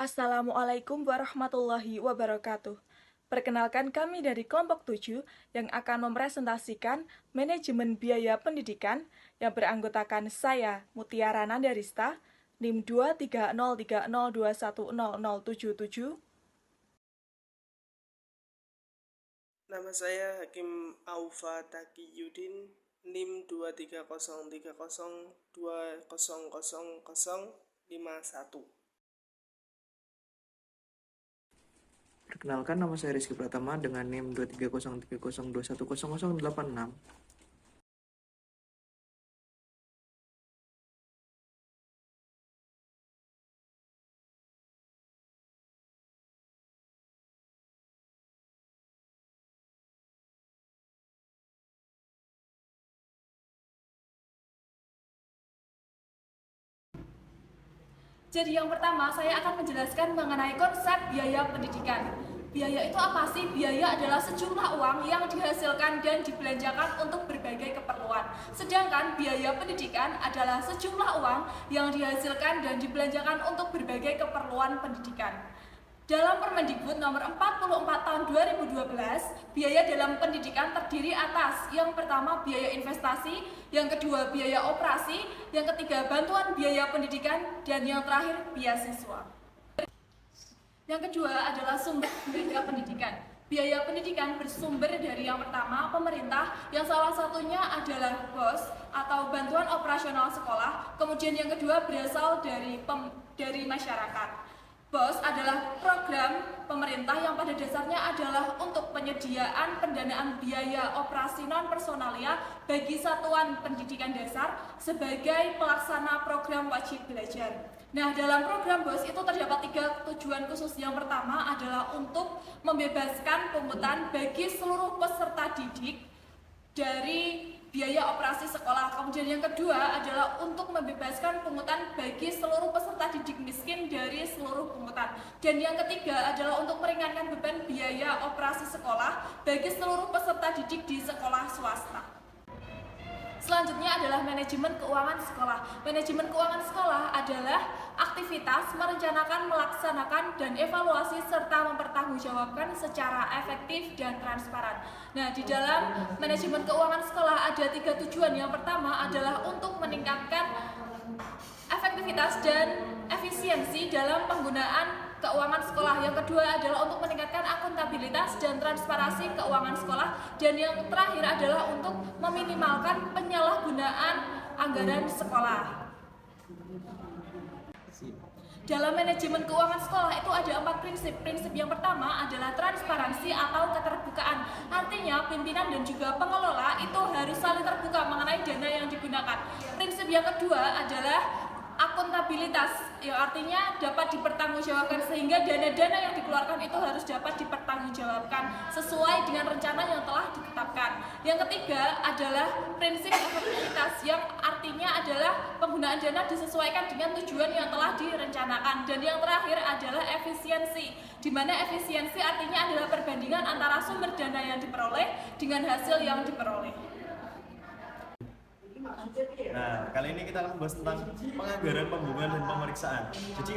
Assalamualaikum warahmatullahi wabarakatuh. Perkenalkan kami dari kelompok 7 yang akan mempresentasikan manajemen biaya pendidikan yang beranggotakan saya, Mutiara Nandarista, NIM 23030210077. Nama saya Hakim Aufa Taqiyuddin, NIM 23030200051. Perkenalkan, nama saya Rizky Pratama dengan NIM 23030210086. Jadi yang pertama, saya akan menjelaskan mengenai konsep biaya pendidikan. Biaya itu apa sih? Biaya adalah sejumlah uang yang dihasilkan dan dibelanjakan untuk berbagai keperluan. Sedangkan biaya pendidikan adalah sejumlah uang yang dihasilkan dan dibelanjakan untuk berbagai keperluan pendidikan. Dalam Permendikbud nomor 44 tahun 2012, biaya dalam pendidikan terdiri atas yang pertama biaya investasi, yang kedua biaya operasi, yang ketiga bantuan biaya pendidikan, dan yang terakhir beasiswa. Yang kedua adalah sumber biaya pendidikan. Biaya pendidikan bersumber dari yang pertama pemerintah, yang salah satunya adalah BOS atau bantuan operasional sekolah. Kemudian yang kedua berasal dari masyarakat. BOS adalah program pemerintah yang pada dasarnya adalah untuk penyediaan pendanaan biaya operasi non-personalia bagi satuan pendidikan dasar sebagai pelaksana program wajib belajar. Nah, dalam program BOS itu terdapat 3 tujuan khusus. Yang pertama adalah untuk membebaskan pungutan bagi seluruh peserta didik dari biaya operasi sekolah. Kemudian yang kedua adalah untuk membebaskan pungutan bagi seluruh peserta didik miskin dari seluruh pungutan. Dan yang ketiga adalah untuk meringankan beban biaya operasi sekolah bagi seluruh peserta didik di sekolah swasta. Selanjutnya adalah manajemen keuangan sekolah. Manajemen keuangan sekolah adalah aktivitas merencanakan, melaksanakan, dan evaluasi serta mempertanggungjawabkan secara efektif dan transparan. Nah, di dalam manajemen keuangan sekolah ada 3 tujuan. Yang pertama adalah untuk meningkatkan efektivitas dan efisiensi dalam penggunaan keuangan sekolah. Yang kedua adalah untuk meningkatkan akuntabilitas dan transparansi keuangan sekolah. Dan yang terakhir adalah untuk meminimalkan penyalahgunaan anggaran sekolah. Dalam manajemen keuangan sekolah itu ada 4 prinsip. Prinsip yang pertama adalah transparansi atau keterbukaan. Artinya pimpinan dan juga pengelola itu harus saling terbuka mengenai dana yang digunakan. Prinsip yang kedua adalah akuntabilitas, yang artinya dapat dipertanggungjawabkan sehingga dana-dana yang dikeluarkan itu harus dapat dipertanggungjawabkan sesuai dengan rencana yang telah ditetapkan. Yang ketiga adalah prinsip efektivitas, yang artinya adalah penggunaan dana disesuaikan dengan tujuan yang telah direncanakan. Dan yang terakhir adalah efisiensi, di mana efisiensi artinya adalah perbandingan antara sumber dana yang diperoleh dengan hasil yang diperoleh. Nah, kali ini kita akan membahas tentang penganggaran, pembukuan, dan pemeriksaan. Jadi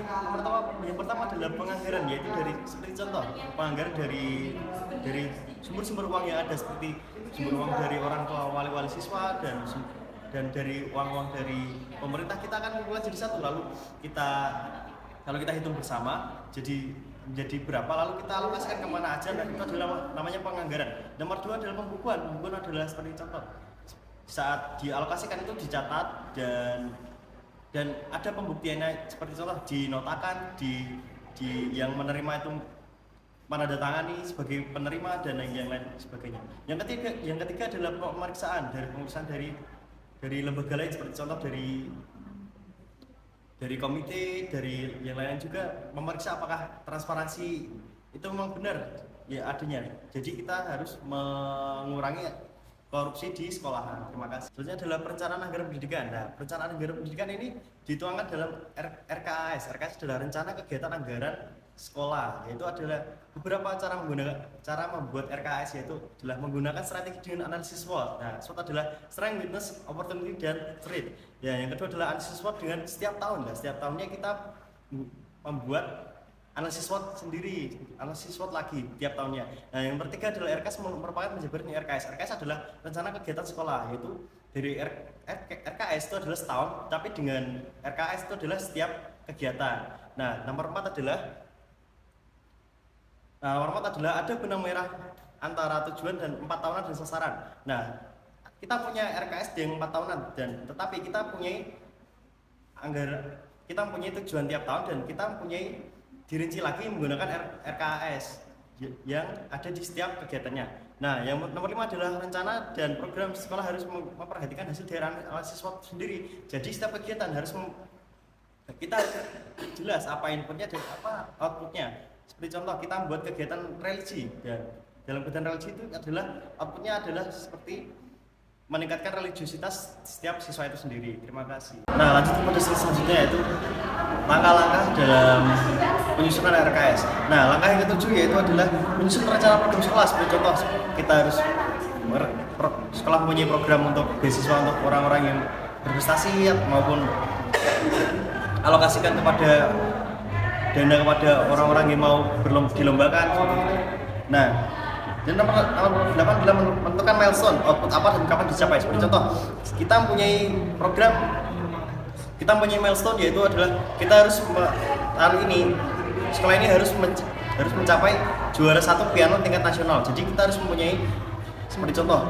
yang pertama adalah penganggaran, yaitu seperti contoh penganggaran dari sumber-sumber uang yang ada, seperti sumber uang dari orang tua wali siswa dan dari uang dari pemerintah. Kita akan kumpulkan jadi satu, lalu kalau kita hitung bersama menjadi berapa, lalu kita alokasikan kemana aja, dan itu adalah namanya penganggaran. Nomor 2 adalah pembukuan. Pembukuan adalah seperti contoh, saat dialokasikan itu dicatat dan ada pembuktiannya, seperti contoh dinotakan, di yang menerima itu menandatangani sebagai penerima dan yang lain sebagainya. Yang ketiga adalah pemeriksaan dari lembaga lain, seperti contoh dari komite, dari yang lain juga memeriksa apakah transparansi itu memang benar ya adanya. Jadi kita harus mengurangi korupsi di sekolahan. Terima kasih. Selanjutnya adalah perencanaan anggaran pendidikan. Nah, perencanaan anggaran pendidikan ini dituangkan dalam RKAS. RKAS adalah rencana kegiatan anggaran sekolah. Yaitu adalah beberapa cara membuat RKAS, yaitu adalah menggunakan strategi dengan analisis SWOT. Nah, SWOT adalah strength, weakness, opportunity, dan threat. Ya, yang kedua adalah analisis SWOT dengan setiap tahun. Nah, setiap tahunnya kita membuat analisis SWOT sendiri, analisis SWOT lagi tiap tahunnya. Nah, yang ketiga adalah RKS merupakan penjabaran RKS. RKS adalah rencana kegiatan sekolah, yaitu dari RKS itu adalah setahun, tapi dengan RKS itu adalah setiap kegiatan. Nah, nomor 4 adalah ada benang merah antara tujuan dan 4 tahunan dan sasaran. Nah, kita punya RKS yang 4 tahunan tetapi kita mempunyai tujuan tiap tahun dan kita mempunyai dirinci lagi menggunakan RKS yang ada di setiap kegiatannya. Nah, yang nomor 5 adalah rencana dan program sekolah harus memperhatikan hasil dari analisis SWOT sendiri. Jadi setiap kegiatan kita jelas apa inputnya dan apa outputnya. Seperti contoh, kita membuat kegiatan religi, dan dalam kegiatan religi itu adalah outputnya adalah seperti meningkatkan religiositas setiap siswa itu sendiri. Terima kasih. Nah, lanjut pada selanjutnya yaitu langkah-langkah dalam penyusunan RKS. Nah, langkah yang ketujuh yaitu adalah menyusun rencana program sekolah. Seperti contoh, kita harus sekolah mempunyai program untuk beasiswa untuk orang-orang yang berprestasi maupun alokasikan kepada dana kepada orang-orang yang mau dilombakan. Nah, dan nomor 8 adalah menentukan milestone, output apa dan kapan dicapai. Seperti contoh, kita mempunyai milestone, yaitu adalah kita harus sekolah ini harus mencapai juara 1 piano tingkat nasional. Jadi kita harus mempunyai, seperti contoh,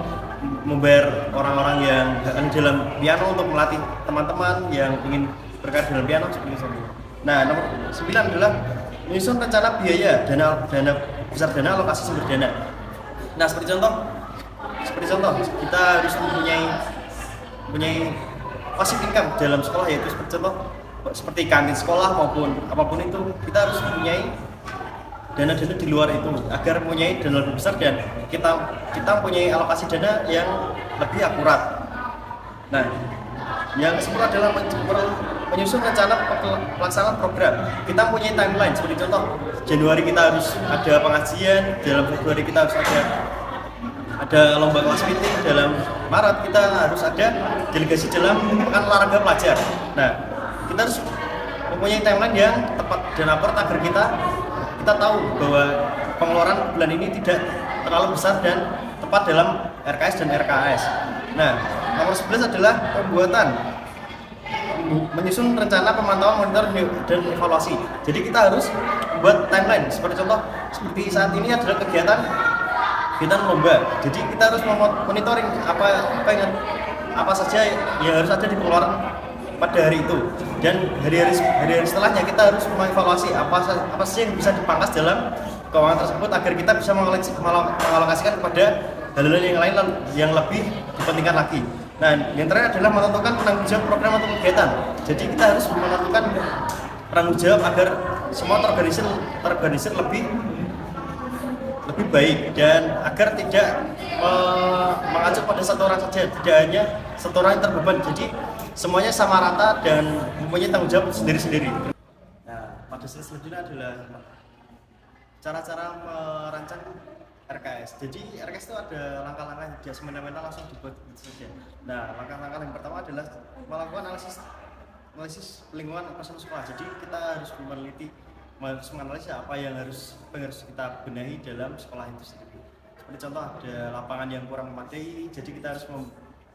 membayar orang-orang yang dalam piano untuk melatih teman-teman yang ingin berkarya dalam piano seperti itu. Nah, nomor 9 adalah menyusun rencana biaya, dana besar dana, alokasi sumber dana. Nah, seperti contoh kita harus mempunyai passive income dalam sekolah, yaitu seperti kantin sekolah maupun apapun itu, kita harus mempunyai dana-dana di luar itu agar mempunyai dana lebih besar dan kita mempunyai alokasi dana yang lebih akurat. Nah, yang ke-10 adalah menyusun rencana pelaksanaan program. Kita mempunyai timeline, seperti contoh Januari kita harus ada pengajian, dalam Februari kita harus ada lomba kelas meeting, dalam Maret kita harus ada delegasi dalam pekan olahraga pelajar. Nah, kita harus mempunyai timeline yang tepat dan akurat agar kita tahu bahwa pengeluaran bulan ini tidak terlalu besar dan tepat dalam RKS dan RKS. Nah, nomor 11 adalah menyusun rencana pemantauan, monitor, dan evaluasi. Jadi kita harus membuat timeline. Seperti contoh, seperti saat ini adalah kegiatan lomba. Jadi kita harus monitoring apa saja yang harus ada di pengeluaran pada hari itu. Dan hari-hari setelahnya kita harus mengevaluasi apa saja yang bisa dipangkas dalam keuangan tersebut agar kita bisa mengalokasikan kepada hal-hal yang lain yang lebih dipentingkan lagi. Nah, yang terakhir adalah menentukan penanggung jawab program atau kegiatan. Jadi kita harus menentukan penanggung jawab agar semua terorganisir lebih baik dan agar tidak mengacu pada satu orang saja, tidak hanya satu orang yang terbeban. Jadi semuanya sama rata dan mempunyai tanggung jawab sendiri-sendiri. Nah, pada selanjutnya adalah cara-cara merancang RKS. Jadi RKS itu ada langkah-langkah yang dia semena-mena langsung dibuat saja. Nah, langkah-langkah yang pertama adalah melakukan analisis lingkungan personal sekolah. Jadi kita harus menganalisa apa yang harus kita benahi dalam sekolah itu sendiri. Seperti contoh ada lapangan yang kurang memadai, jadi kita harus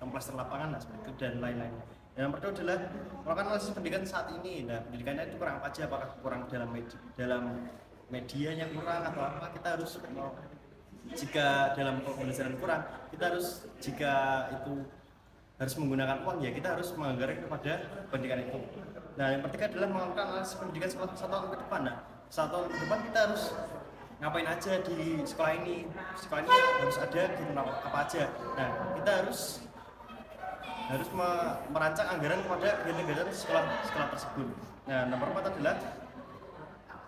memplaster lapangan seperti itu dan lain-lain. Yang pertama adalah melakukan analisis pendidikan saat ini. Nah, pendidikannya itu kurang apa aja, apakah kurang dalam medianya kurang atau apa, kita harus jika dalam pembelajaran kurang, jika itu harus menggunakan uang, ya kita harus menganggarkan kepada pendidikan itu. Nah, yang ketiga adalah melakukan analisis pendidikan sekolah 1 tahun ke depan. Nah, 1 tahun ke depan kita harus ngapain aja di sekolah ini harus ada kegiatan apa aja. Nah, kita harus merancang anggaran kepada kegiatan sekolah tersebut. Nah, nomor 4 adalah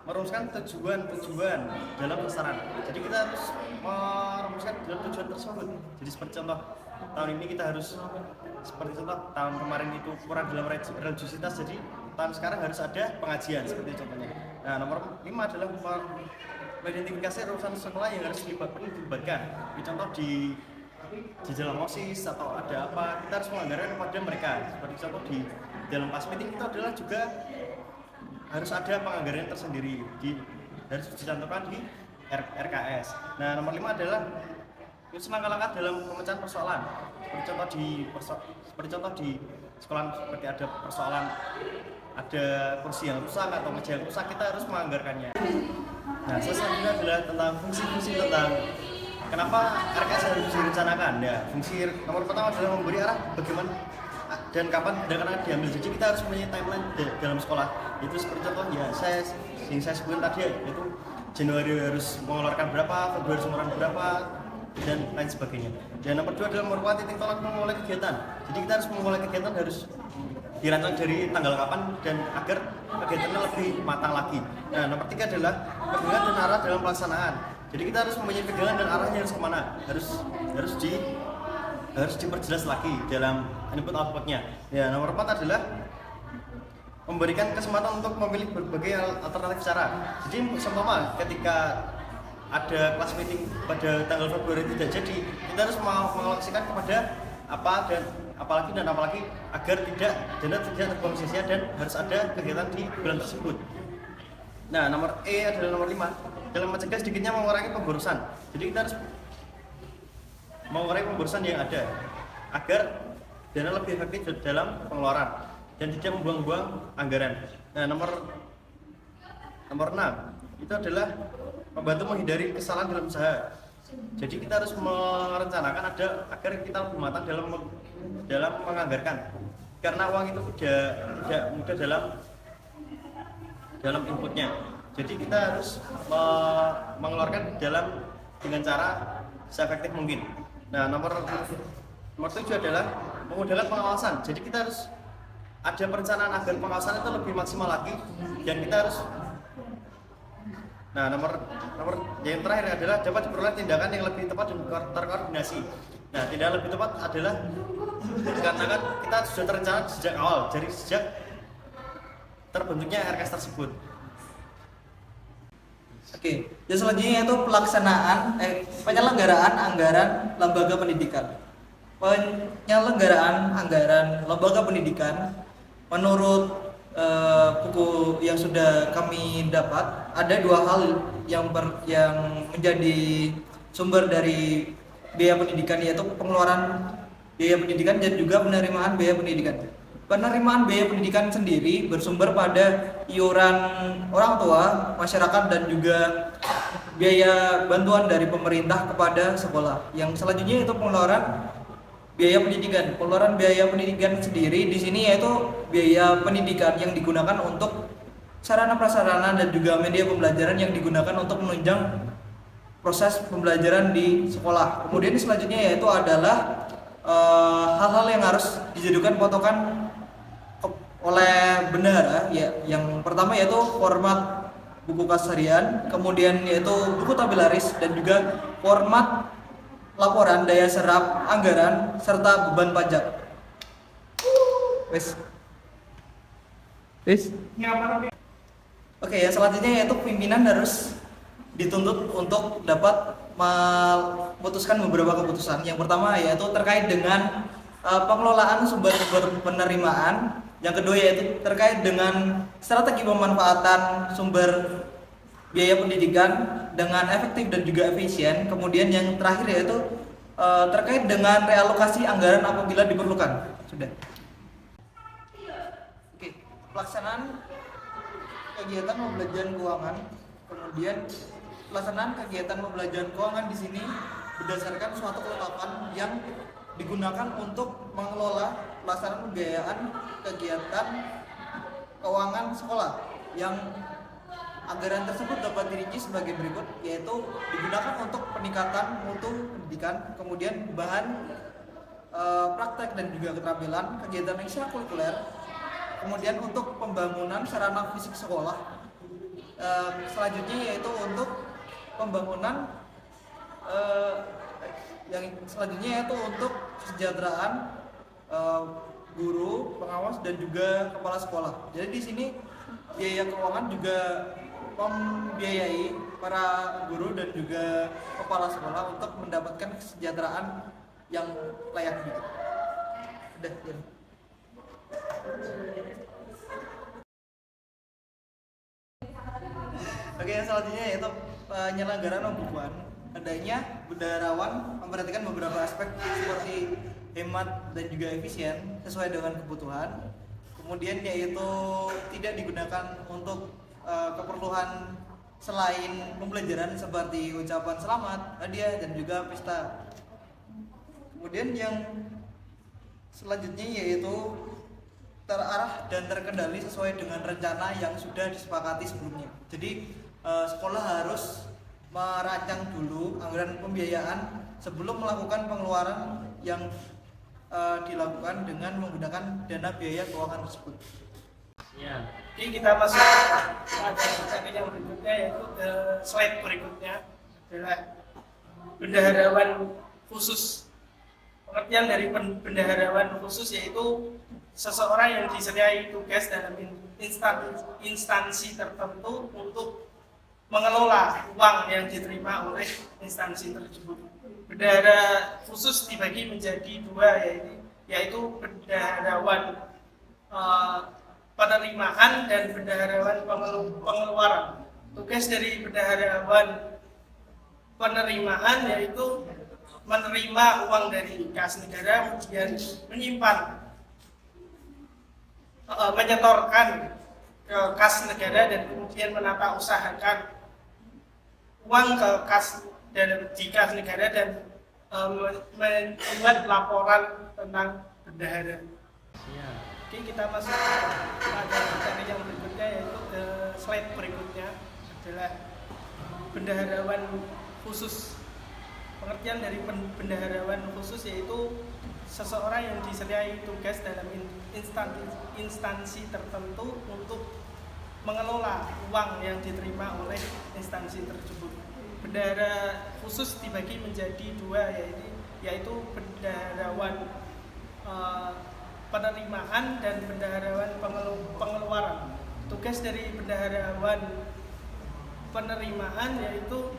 merumuskan tujuan dalam sasaran. Jadi kita harus merumuskan dalam tujuan tersebut. Jadi seperti contoh tahun ini kita harus seperti contoh tahun kemarin itu kurang dalam religiositas, jadi tahun sekarang harus ada pengajian seperti contohnya. Nah, nomor 5 adalah mengidentifikasi urusan sekolah yang harus dilibatkan. Contoh di dalam OSIS atau ada apa, kita harus menganggarkan kepada mereka. Seperti contoh di dalam pas meeting itu adalah juga harus ada penganggaran tersendiri harus dicantumkan di RKS. Nah, nomor 5 adalah langkah-langkah dalam pemecahan persoalan. Seperti contoh di sekolah, seperti ada persoalan, ada kursi yang rusak atau meja yang rusak, kita harus menganggarkannya. Nah, selanjutnya adalah tentang fungsi-fungsi tentang kenapa RKS harus direncanakan. Ya, fungsi nomor pertama adalah memberi arah bagaimana dan kapan tindakan akan diambil. Jadi kita harus mempunyai timeline dalam sekolah. Itu seperti contoh ya, yang saya sebutkan tadi, yaitu Januari harus mengeluarkan berapa, Februari harus mengeluarkan berapa, dan lain sebagainya. Dan nomor 2 adalah merupakan titik tolak memulai kegiatan. Jadi kita harus memulai kegiatan harus dirancang dari tanggal kapan dan agar kegiatannya lebih matang lagi. Nah, nomor 3 adalah pegangan dan arah dalam pelaksanaan. Jadi kita harus mempunyai pegangan dan arahnya harus kemana, harus diperjelas lagi dalam input outputnya. Ya, nomor 4 adalah memberikan kesempatan untuk memilih berbagai alternatif cara. Jadi seumpama ketika ada kelas meeting pada tanggal Februari tidak jadi, kita harus mengalokasikan kepada apa dan apalagi agar dana tidak terbuang sia-sia dan harus ada kegiatan di bulan tersebut. Nah, nomor E adalah nomor 5, dalam mencegah sedikitnya mengurangi pemborosan. Jadi kita harus mengurangi pemborosan yang ada agar dana lebih efektif dalam pengeluaran dan tidak membuang-buang anggaran. Nah, nomor 6 itu adalah membantu menghindari kesalahan dalam usaha. Jadi kita harus merencanakan agar kita lebih matang dalam menganggarkan, karena uang itu tidak mudah dalam inputnya. Jadi kita harus mengeluarkan dengan cara seefektif mungkin. Nah, nomor 7 adalah memudahkan pengawasan. Jadi kita harus ada perencanaan agar pengawasan itu lebih maksimal lagi, dan kita harus. Nah, nomor yang terakhir adalah dapat diperoleh tindakan yang lebih tepat dan terkoordinasi. Nah, tindakan lebih tepat adalah dikarenakan kita sudah terencana sejak awal, dari sejak terbentuknya RKS tersebut. Oke, yang selanjutnya yaitu penyelenggaraan anggaran lembaga pendidikan. Penyelenggaraan anggaran lembaga pendidikan menurut buku yang sudah kami dapat, ada 2 hal yang menjadi sumber dari biaya pendidikan, yaitu pengeluaran biaya pendidikan dan juga penerimaan biaya pendidikan. Penerimaan biaya pendidikan sendiri bersumber pada iuran orang tua, masyarakat, dan juga biaya bantuan dari pemerintah kepada sekolah. Yang selanjutnya itu pengeluaran biaya pendidikan. Pengeluaran biaya pendidikan sendiri di sini yaitu biaya pendidikan yang digunakan untuk sarana prasarana dan juga media pembelajaran yang digunakan untuk menunjang proses pembelajaran di sekolah. Kemudian selanjutnya yaitu adalah hal-hal yang harus dijadikan patokan oleh bendahara. Ya, yang pertama yaitu format buku kas harian, kemudian yaitu buku tabellaris, dan juga format laporan daya serap anggaran serta beban pajak. Oke, yang selanjutnya yaitu pimpinan harus dituntut untuk dapat memutuskan beberapa keputusan. Yang pertama yaitu terkait dengan pengelolaan sumber-sumber penerimaan. Yang kedua yaitu terkait dengan strategi pemanfaatan sumber biaya pendidikan dengan efektif dan juga efisien. Kemudian yang terakhir yaitu terkait dengan realokasi anggaran apabila diperlukan. Sudah. Oke, pelaksanaan kegiatan pembelajaran keuangan. Kemudian pelaksanaan kegiatan pembelajaran keuangan di sini berdasarkan suatu kelengkapan yang digunakan untuk mengelola pelaksanaan pembiayaan kegiatan keuangan sekolah, yang anggaran tersebut dapat dirinci sebagai berikut, yaitu digunakan untuk peningkatan mutu pendidikan, kemudian bahan praktek dan juga keterampilan, kegiatan ekstrakurikuler, kemudian untuk pembangunan sarana fisik sekolah, selanjutnya yaitu untuk pembangunan yang selanjutnya yaitu untuk kesejahteraan guru, pengawas, dan juga kepala sekolah. Jadi di sini biaya keuangan juga membiayai para guru dan juga kepala sekolah untuk mendapatkan kesejahteraan yang layak gitu. Udah, ya. Oke, yang selanjutnya yaitu penyelenggaraan pembukuan. Adanya bendaharawan memperhatikan beberapa aspek seperti hemat dan juga efisien sesuai dengan kebutuhan. Kemudian yaitu tidak digunakan untuk keperluan selain pembelajaran seperti ucapan selamat, hadiah dan juga pesta. Kemudian yang selanjutnya yaitu terarah dan terkendali sesuai dengan rencana yang sudah disepakati sebelumnya. Jadi sekolah harus merancang dulu anggaran pembiayaan sebelum melakukan pengeluaran yang dilakukan dengan menggunakan dana biaya keuangan tersebut. Jadi kita masuk pada materi yang berikutnya, yaitu slide berikutnya adalah bendaharawan khusus. Pengertian dari bendaharawan khusus yaitu seseorang yang disertai tugas dalam instansi tertentu untuk mengelola uang yang diterima oleh instansi tersebut. Bendahara khusus dibagi menjadi dua, yaitu bendaharawan penerimaan dan bendaharawan pengeluaran. Tugas dari bendaharawan penerimaan yaitu menerima uang dari kas negara, kemudian menyimpan, menyetorkan ke kas negara dan kemudian menata usahakan uang ke kas dan di kas negara dan membuat laporan tentang bendahara. Oke, kita masuk pada materi yang berikutnya, yaitu slide berikutnya adalah bendaharawan khusus. Pengertian dari bendaharawan khusus yaitu seseorang yang disertai tugas dalam instansi tertentu untuk mengelola uang yang diterima oleh instansi tersebut. Bendahara khusus dibagi menjadi dua, yaitu bendaharawan penerimaan dan bendaharawan pengeluaran. Tugas dari bendaharawan penerimaan yaitu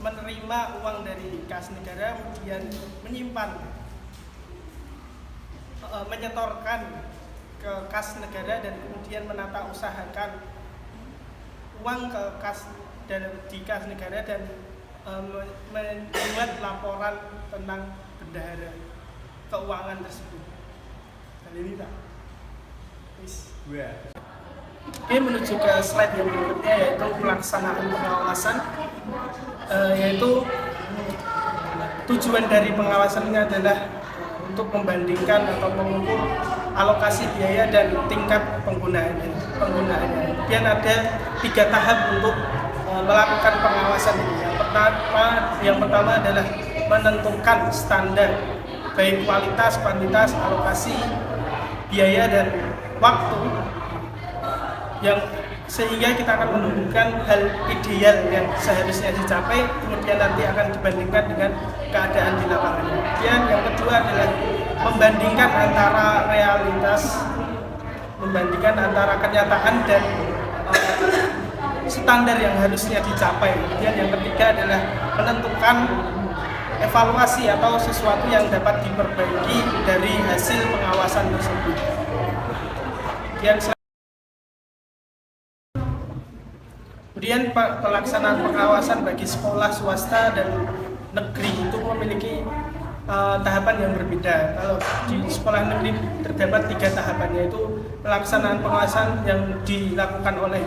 menerima uang dari kas negara, kemudian menyimpan, menyetorkan ke kas negara dan kemudian menata usahakan uang ke kas dan di kas negara dan membuat laporan tentang bendahara keuangan tersebut. Ini tak. Oke, menuju ke slide yang berikutnya, yaitu pelaksanaan pengawasan. Yaitu tujuan dari pengawasan ini adalah untuk membandingkan atau mengukur alokasi biaya dan tingkat penggunaannya. Kemudian ada 3 tahap untuk melakukan pengawasan ini. Yang pertama adalah menentukan standar baik kualitas, kuantitas, alokasi biaya dan waktu yang sehingga kita akan menemukan hal ideal yang seharusnya dicapai, kemudian nanti akan dibandingkan dengan keadaan di lapangan. Kemudian yang kedua adalah membandingkan antara realitas, membandingkan antara kenyataan dan standar yang harusnya dicapai. Kemudian yang ketiga adalah menentukan evaluasi atau sesuatu yang dapat diperbaiki dari hasil pengawasan tersebut. Kemudian pelaksanaan pengawasan bagi sekolah swasta dan negeri itu memiliki tahapan yang berbeda. Kalau di sekolah negeri terdapat 3 tahapan, yaitu pelaksanaan pengawasan yang dilakukan oleh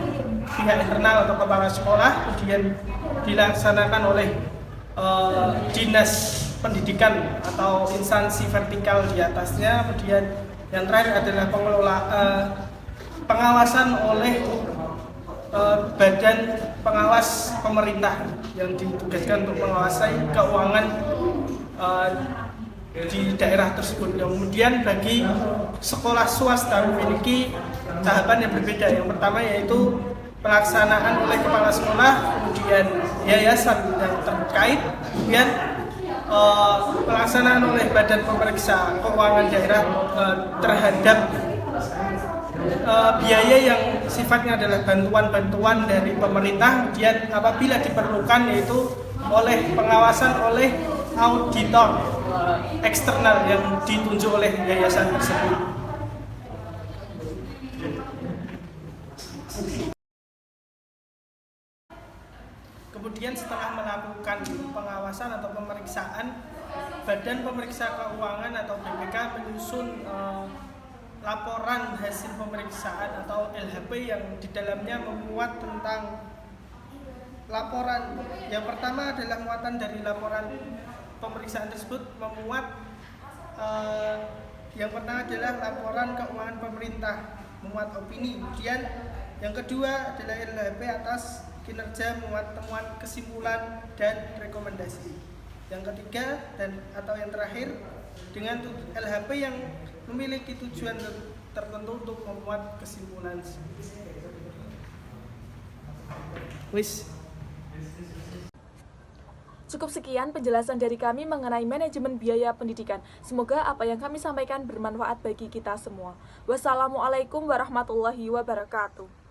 pihak internal atau kepala sekolah, kemudian dilaksanakan oleh dinas pendidikan atau instansi vertikal di atasnya, kemudian yang terakhir adalah pengawasan oleh badan pengawas pemerintah yang ditugaskan untuk menguasai keuangan di daerah tersebut. Kemudian bagi sekolah swasta memiliki tahapan yang berbeda. Yang pertama yaitu pelaksanaan oleh kepala sekolah, kemudian yayasan yang terkait, kemudian pelaksanaan oleh badan pemeriksa keuangan daerah terhadap biaya yang sifatnya adalah bantuan-bantuan dari pemerintah, kemudian apabila diperlukan yaitu oleh pengawasan oleh auditor eksternal yang ditunjuk oleh yayasan tersebut. Kemudian setelah melakukan pengawasan atau pemeriksaan, Badan Pemeriksa Keuangan atau BPK menyusun laporan hasil pemeriksaan atau LHP yang di dalamnya memuat tentang laporan. Yang pertama adalah muatan dari laporan pemeriksaan tersebut memuat yang pertama adalah laporan keuangan pemerintah, memuat opini. Kemudian yang kedua adalah LHP atas kinerja, memuat temuan, kesimpulan, dan rekomendasi. Yang ketiga atau yang terakhir dengan LHP yang memiliki tujuan tertentu untuk memuat kesimpulan. Cukup sekian penjelasan dari kami mengenai manajemen biaya pendidikan. Semoga apa yang kami sampaikan bermanfaat bagi kita semua. Wassalamualaikum warahmatullahi wabarakatuh.